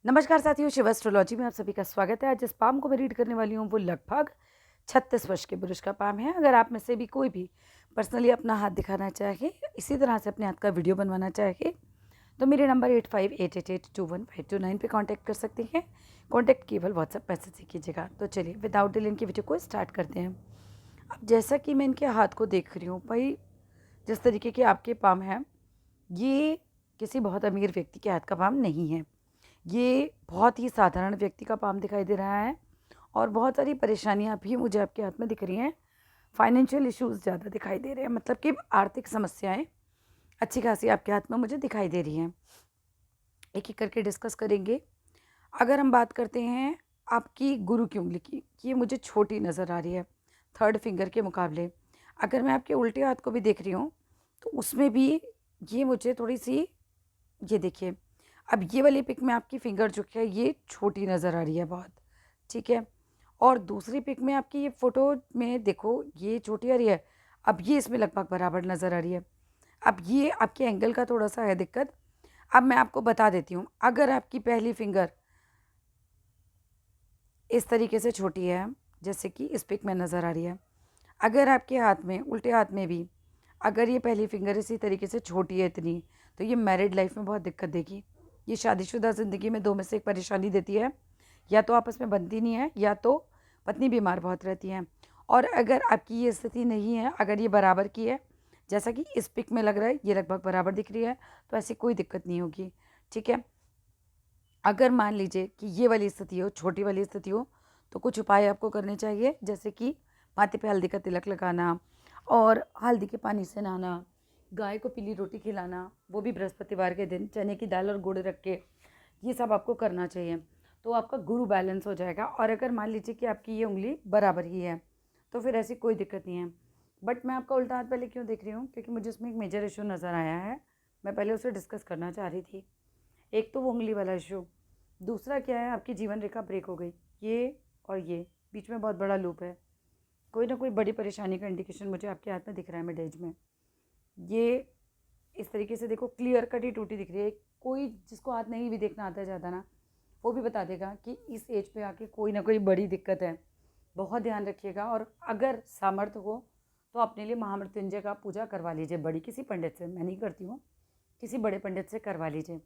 नमस्कार साथियों, शिव एस्ट्रोलॉजी में आप सभी का स्वागत है। आज जिस पाम को मैं रीड करने वाली हूँ वो लगभग 36 वर्ष के पुरुष का पाम है। अगर आप में से भी कोई भी पर्सनली अपना हाथ दिखाना चाहे, इसी तरह से अपने हाथ का वीडियो बनवाना चाहे, तो मेरे नंबर 8588821529 पे कांटेक्ट कर सकते हैं। कांटेक्ट केवल व्हाट्सएप मैसेज से कीजिएगा। तो चलिए विदाउट डिले इनकी वीडियो को स्टार्ट करते हैं। अब जैसा कि मैं इनके हाथ को देख रही हूँ भाई, जिस तरीके के आपके पाम हैं, ये किसी बहुत अमीर व्यक्ति के हाथ का पाम नहीं है। ये बहुत ही साधारण व्यक्ति का पाम दिखाई दे रहा है और बहुत सारी परेशानियां भी मुझे आपके हाथ में दिख रही हैं। फाइनेंशियल इश्यूज ज़्यादा दिखाई दे रहे हैं, मतलब कि आर्थिक समस्याएं अच्छी खासी आपके हाथ में मुझे दिखाई दे रही हैं। एक एक करके डिस्कस करेंगे। अगर हम बात करते हैं आपकी गुरु की उंगली की, ये मुझे छोटी नज़र आ रही है थर्ड फिंगर के मुकाबले। अगर मैं आपके उल्टे हाथ को भी देख रही हूँ तो उसमें भी ये मुझे थोड़ी सी, ये देखिए, अब ये वाली पिक में आपकी फिंगर जो है ये छोटी नज़र आ रही है बहुत, ठीक है। और दूसरी पिक में आपकी ये फ़ोटो में देखो ये छोटी आ रही है, अब ये इसमें लगभग बराबर नज़र आ रही है। अब ये आपके एंगल का थोड़ा सा है दिक्कत। अब मैं आपको बता देती हूँ, अगर आपकी पहली फिंगर इस तरीके से छोटी है जैसे कि इस पिक में नज़र आ रही है, अगर आपके हाथ में उल्टे हाथ में भी अगर ये पहली फिंगर इसी तरीके से छोटी है इतनी, तो ये मैरिड लाइफ में बहुत दिक्कत देगी। ये शादीशुदा ज़िंदगी में दो में से एक परेशानी देती है, या तो आपस में बनती नहीं है या तो पत्नी बीमार बहुत रहती है। और अगर आपकी ये स्थिति नहीं है, अगर ये बराबर की है जैसा कि इस पिक में लग रहा है, ये लगभग बराबर दिख रही है, तो ऐसी कोई दिक्कत नहीं होगी, ठीक है। अगर मान लीजिए कि ये वाली स्थिति हो, छोटी वाली स्थिति हो, तो कुछ उपाय आपको करने चाहिए, जैसे कि माथे पे हल्दी का तिलक लगाना और हल्दी के पानी से नहाना, गाय को पीली रोटी खिलाना, वो भी बृहस्पतिवार के दिन चने की दाल और गुड़ रख के, ये सब आपको करना चाहिए। तो आपका गुरु बैलेंस हो जाएगा। और अगर मान लीजिए कि आपकी ये उंगली बराबर ही है तो फिर ऐसी कोई दिक्कत नहीं है। बट मैं आपका उल्टा हाथ पहले क्यों देख रही हूँ, क्योंकि मुझे उसमें एक मेजर इशू नज़र आया है। मैं पहले उसे डिस्कस करना चाह रही थी। एक तो वो उंगली वाला इशू, दूसरा क्या है, आपकी जीवन रेखा ब्रेक हो गई, ये और ये बीच में बहुत बड़ा लूप है। कोई ना कोई बड़ी परेशानी का इंडिकेशन मुझे आपके हाथ में दिख रहा है मिड एज में। ये इस तरीके से देखो क्लियर कट ही टूटी दिख रही है। कोई जिसको हाथ नहीं भी देखना आता है ज़्यादा ना, वो भी बता देगा कि इस एज पे आके कोई ना कोई बड़ी दिक्कत है। बहुत ध्यान रखिएगा। और अगर सामर्थ्य हो तो अपने लिए महामृत्युंजय का पूजा करवा लीजिए, बड़ी किसी पंडित से, मैं नहीं करती हूँ, किसी बड़े पंडित से करवा लीजिए।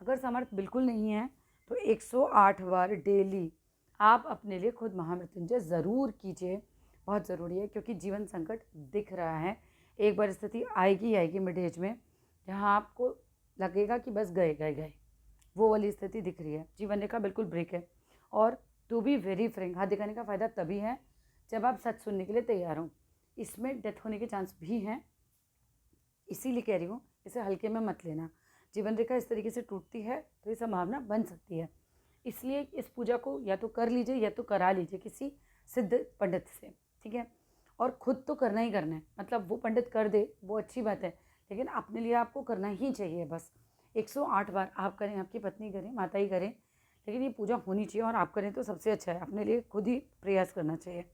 अगर सामर्थ्य बिल्कुल नहीं है तो 108 बार डेली आप अपने लिए खुद महामृत्युंजय ज़रूर कीजिए। बहुत ज़रूरी है, क्योंकि जीवन संकट दिख रहा है। एक बार स्थिति आएगी आएगी मिड एज में जहाँ आपको लगेगा कि बस गए गए गए, वो वाली स्थिति दिख रही है। जीवन रेखा बिल्कुल ब्रेक है। और टू बी वेरी फ्रेंक, हाथ दिखाने का फ़ायदा तभी है जब आप सच सुनने के लिए तैयार हों। इसमें डेथ होने के चांस भी हैं, इसीलिए कह रही हूँ इसे हल्के में मत लेना। जीवन रेखा इस तरीके से टूटती है तो ये संभावना बन सकती है। इसलिए इस पूजा को या तो कर लीजिए या तो करा लीजिए किसी सिद्ध पंडित से, ठीक है। और ख़ुद तो करना ही करना है, मतलब वो पंडित कर दे वो अच्छी बात है, लेकिन अपने लिए आपको करना ही चाहिए। बस 108 बार आप करें, आपकी पत्नी करें, माता ही करें, लेकिन ये पूजा होनी चाहिए। और आप करें तो सबसे अच्छा है, अपने लिए खुद ही प्रयास करना चाहिए।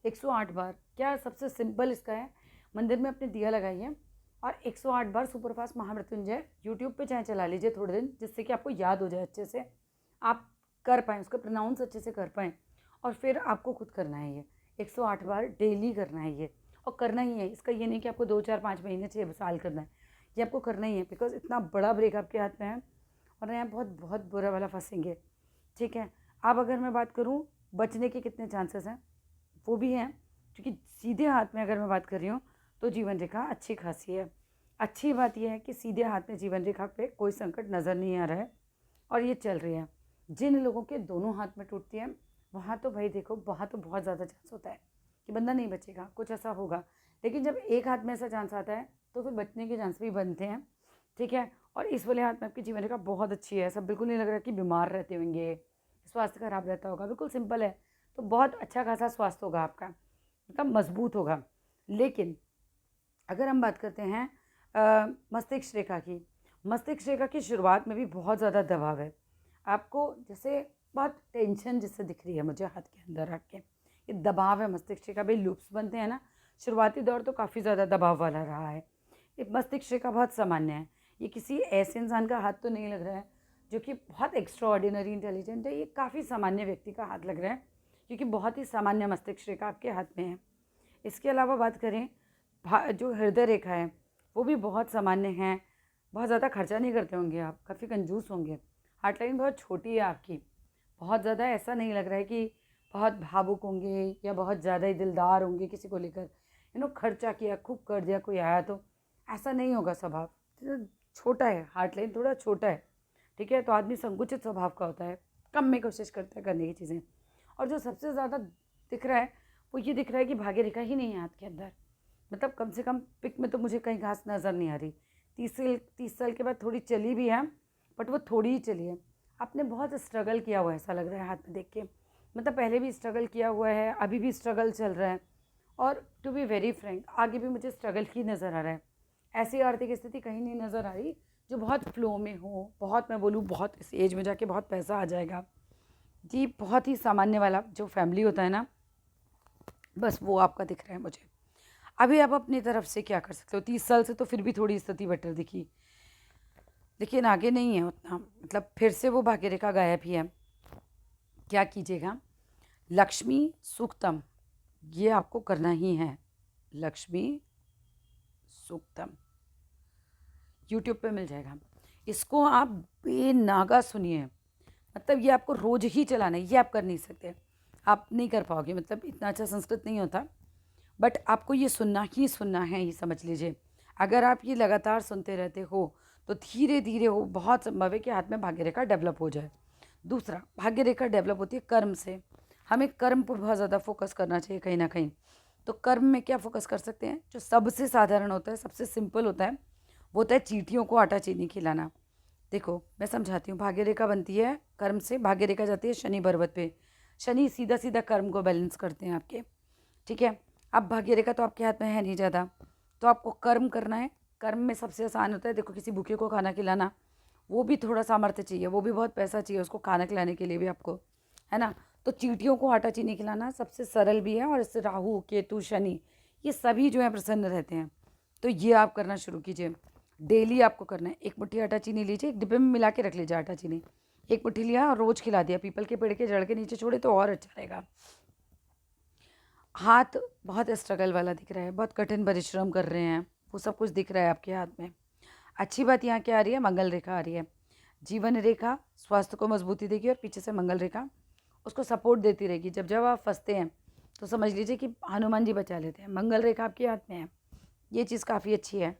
108 बार क्या, सबसे सिंपल इसका है, मंदिर में अपने दिया लगाइए और 108 बार सुपरफास्ट महामृत्युंजय यूट्यूब पे चाहे चला लीजिए थोड़े दिन, जिससे कि आपको याद हो जाए अच्छे से, आप कर पाएँ, उसका प्रोनाउंस अच्छे से कर पाएँ। और फिर आपको खुद करना है ये 108 बार डेली करना है ये, और करना ही है। इसका ये नहीं कि आपको 2 4 5 महीने 6 साल करना है, ये आपको करना ही है। बिकॉज इतना बड़ा ब्रेक आपके हाथ में है और यहाँ बहुत बहुत बुरा वाला फंसेंगे, ठीक है। अब अगर मैं बात करूँ बचने के कितने चांसेस हैं, वो भी हैं, क्योंकि सीधे हाथ में अगर मैं बात कर रही हूँ तो जीवन रेखा अच्छी खासी है। अच्छी बात यह है कि सीधे हाथ में जीवन रेखा पे कोई संकट नज़र नहीं आ रहा है और ये चल रही है। जिन लोगों के दोनों हाथ में टूटती है वहाँ तो भाई देखो, वहाँ तो बहुत ज़्यादा चांस होता है कि बंदा नहीं बचेगा, कुछ ऐसा होगा। लेकिन जब एक हाथ में ऐसा चांस आता है तो फिर बचने के चांस भी बनते हैं, ठीक है। और इस वाले हाथ में आपकी जीवन रेखा बहुत अच्छी है, सब बिल्कुल नहीं लग रहा कि बीमार रहते होंगे, स्वास्थ्य खराब रहता होगा, बिल्कुल सिंपल है। तो बहुत अच्छा खासा स्वास्थ्य होगा आपका, मतलब मजबूत होगा। लेकिन अगर हम बात करते हैं मस्तिष्क रेखा की, मस्तिष्क रेखा की शुरुआत में भी बहुत ज़्यादा दबाव है आपको, जैसे बहुत टेंशन जिससे दिख रही है मुझे हाथ के अंदर रख के, ये दबाव है मस्तिष्क रेखा। भाई लूप्स बनते हैं ना, शुरुआती दौर तो काफ़ी ज़्यादा दबाव वाला रहा है। ये मस्तिष्क रेखा बहुत सामान्य है, ये किसी ऐसे इंसान का हाथ तो नहीं लग रहा है जो कि बहुत एक्स्ट्रा ऑर्डिनरी इंटेलिजेंट है, ये काफ़ी सामान्य व्यक्ति का हाथ लग रहा है, क्योंकि बहुत ही सामान्य मस्तिष्क रेखा आपके हाथ में है। इसके अलावा बात करें, जो हृदय रेखा है वो भी बहुत सामान्य है। बहुत ज़्यादा खर्चा नहीं करते होंगे आप, काफ़ी कंजूस होंगे। हार्ट लाइन बहुत छोटी है आपकी, बहुत ज़्यादा ऐसा नहीं लग रहा है कि बहुत भावुक होंगे या बहुत ज़्यादा ही दिलदार होंगे किसी को लेकर, खर्चा किया, खूब कर दिया, कोई आया तो, ऐसा नहीं होगा स्वभाव। तो छोटा है, हार्ट लाइन थोड़ा छोटा है, ठीक है। तो आदमी संकुचित स्वभाव का होता है, कम में कोशिश करता है करने की चीज़ें। और जो सबसे ज़्यादा दिख रहा है वो ये दिख रहा है कि भाग्य रेखा ही नहीं है हाथ के अंदर। मतलब कम से कम पिक में तो मुझे कहीं घास नज़र नहीं आ रही। 30 साल के बाद थोड़ी चली भी है, बट वो थोड़ी ही चली है। आपने बहुत स्ट्रगल किया हुआ है, ऐसा लग रहा है हाथ में देख के। मतलब पहले भी स्ट्रगल किया हुआ है, अभी भी स्ट्रगल चल रहा है, और टू बी वेरी फ्रैंक आगे भी मुझे स्ट्रगल ही नज़र आ रहा है। ऐसी आर्थिक स्थिति कहीं नहीं नज़र आ रही जो बहुत फ्लो में हो, बहुत, मैं बोलूँ बहुत इस एज में जाके बहुत पैसा आ जाएगा जी। बहुत ही सामान्य वाला जो फैमिली होता है ना, बस वो आपका दिख रहा है मुझे। अभी आप अपनी तरफ से क्या कर सकते हो? 30 साल से तो फिर भी थोड़ी स्थिति बेटर दिखी, लेकिन आगे नहीं है उतना। मतलब फिर से वो भाग्य रेखा गायब ही है। क्या कीजिएगा? लक्ष्मी सूक्तम, ये आपको करना ही है। लक्ष्मी सूक्तम यूट्यूब पे मिल जाएगा, इसको आप बेनागा सुनिए। मतलब ये आपको रोज ही चलाना है, ये आप कर नहीं सकते, आप नहीं कर पाओगे। मतलब इतना अच्छा संस्कृत नहीं होता, बट आपको ये सुनना ही सुनना है, ये समझ लीजिए। अगर आप ये लगातार सुनते रहते हो तो धीरे धीरे हो बहुत संभव है कि हाथ में भाग्य रेखा डेवलप हो जाए। दूसरा, भाग्य रेखा डेवलप होती है कर्म से। हमें कर्म पर बहुत ज़्यादा फोकस करना चाहिए कहीं ना कहीं। तो कर्म में क्या फोकस कर सकते हैं? जो सबसे साधारण होता है, सबसे सिंपल होता है, वो होता है चींटियों को आटा चीनी खिलाना। देखो मैं समझाती हूँ। भाग्य रेखा बनती है कर्म से, भाग्य रेखा जाती है शनि पर्वत पे। शनि सीधा सीधा कर्म को बैलेंस करते हैं आपके, ठीक है। अब भाग्य रेखा तो आपके हाथ में है नहीं ज़्यादा, तो आपको कर्म करना है। कर्म में सबसे आसान होता है, देखो किसी भूखे को खाना खिलाना, वो भी थोड़ा सामर्थ्य चाहिए, वो भी बहुत पैसा चाहिए उसको खाना खिलाने के लिए भी आपको, है ना। तो चींटियों को आटा चीनी खिलाना सबसे सरल भी है, और इससे राहु केतु शनि ये सभी जो है प्रसन्न रहते हैं। तो ये आप करना शुरू कीजिए। डेली आपको करना है। एक मुट्ठी आटा चीनी लीजिए, एक डिब्बे में मिला के रख लीजिए आटा चीनी। एक मुट्ठी लिया और रोज़ खिला दिया, पीपल के पेड़ के जड़ के नीचे छोड़े तो और अच्छा रहेगा। हाथ बहुत स्ट्रगल वाला दिख रहा है, बहुत कठिन परिश्रम कर रहे हैं, वो सब कुछ दिख रहा है आपके हाथ में। अच्छी बात यहाँ क्या आ रही है? मंगल रेखा आ रही है। जीवन रेखा स्वास्थ्य को मजबूती देगी, और पीछे से मंगल रेखा उसको सपोर्ट देती रहेगी। जब जब आप फंसते हैं तो समझ लीजिए कि हनुमान जी बचा लेते हैं। मंगल रेखा आपके हाथ में है, ये चीज़ काफ़ी अच्छी है।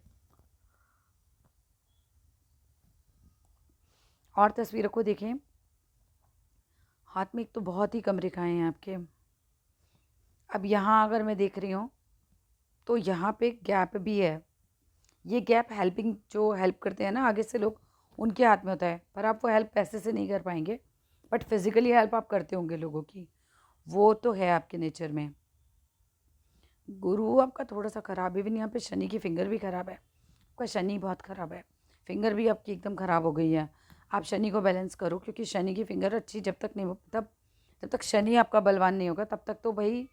और तस्वीरों को देखें, हाथ में एक तो बहुत ही कम रेखाएं हैं आपके। अब यहाँ अगर मैं देख रही हूँ तो यहाँ पे गैप भी है। ये गैप हेल्पिंग, जो हेल्प करते हैं ना आगे से लोग, उनके हाथ में होता है। पर आप वो हेल्प पैसे से नहीं कर पाएंगे, बट फिजिकली हेल्प आप करते होंगे लोगों की, वो तो है आपके नेचर में। गुरु आपका थोड़ा सा खराब है, भी नहीं, यहाँ पे शनि की फिंगर भी खराब है। आपका शनि बहुत ख़राब है, फिंगर भी आपकी एकदम ख़राब हो गई है। आप शनि को बैलेंस करो, क्योंकि शनि की फिंगर अच्छी जब तक नहीं, तब जब तक शनि आपका बलवान नहीं होगा तब तक तो भाई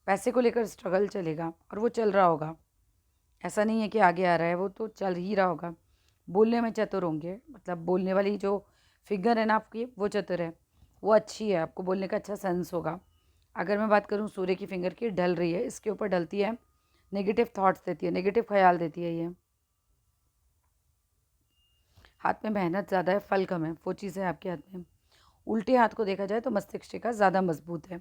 पैसे को लेकर स्ट्रगल चलेगा, और वो चल रहा होगा। ऐसा नहीं है कि आगे आ रहा है, वो तो चल ही रहा होगा। बोलने में चतुर होंगे, मतलब बोलने वाली जो फिगर है ना आपकी, वो चतुर है, वो अच्छी है, आपको बोलने का अच्छा सेंस होगा। अगर मैं बात करूँ सूर्य की फिंगर की, ढल रही है, इसके ऊपर ढलती है, नेगेटिव थॉट्स देती है, नेगेटिव ख्याल देती है ये। हाथ में मेहनत ज़्यादा है, फल कम है, वो चीज़ है आपके हाथ में। उल्टे हाथ को देखा जाए तो मस्तिष्क का ज़्यादा मजबूत है।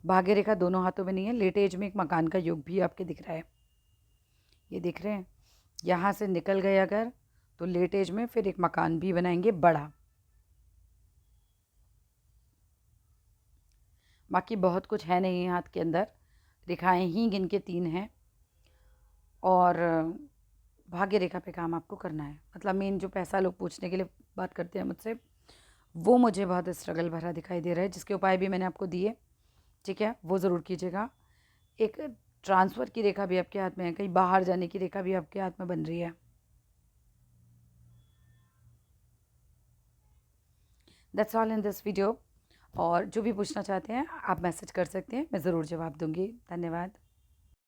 भाग्य रेखा दोनों हाथों में नहीं है। लेट एज में एक मकान का योग भी आपके दिख रहा है, ये दिख रहे हैं। यहाँ से निकल गए अगर, तो लेट एज में फिर एक मकान भी बनाएंगे बड़ा। बाकी बहुत कुछ है नहीं हाथ के अंदर, रेखाएं ही गिन के 3 हैं। और भाग्य रेखा पे काम आपको करना है। मतलब मेन जो पैसा लोग पूछने के लिए बात करते हैं मुझसे, वो मुझे बहुत स्ट्रगल भरा दिखाई दे रहा है, जिसके उपाय भी मैंने आपको दिए, ठीक है, वो ज़रूर कीजिएगा। एक ट्रांसफ़र की रेखा भी आपके हाथ में है, कहीं बाहर जाने की रेखा भी आपके हाथ में बन रही है। That's all in this video. और जो भी पूछना चाहते हैं आप मैसेज कर सकते हैं, मैं ज़रूर जवाब दूंगी। धन्यवाद।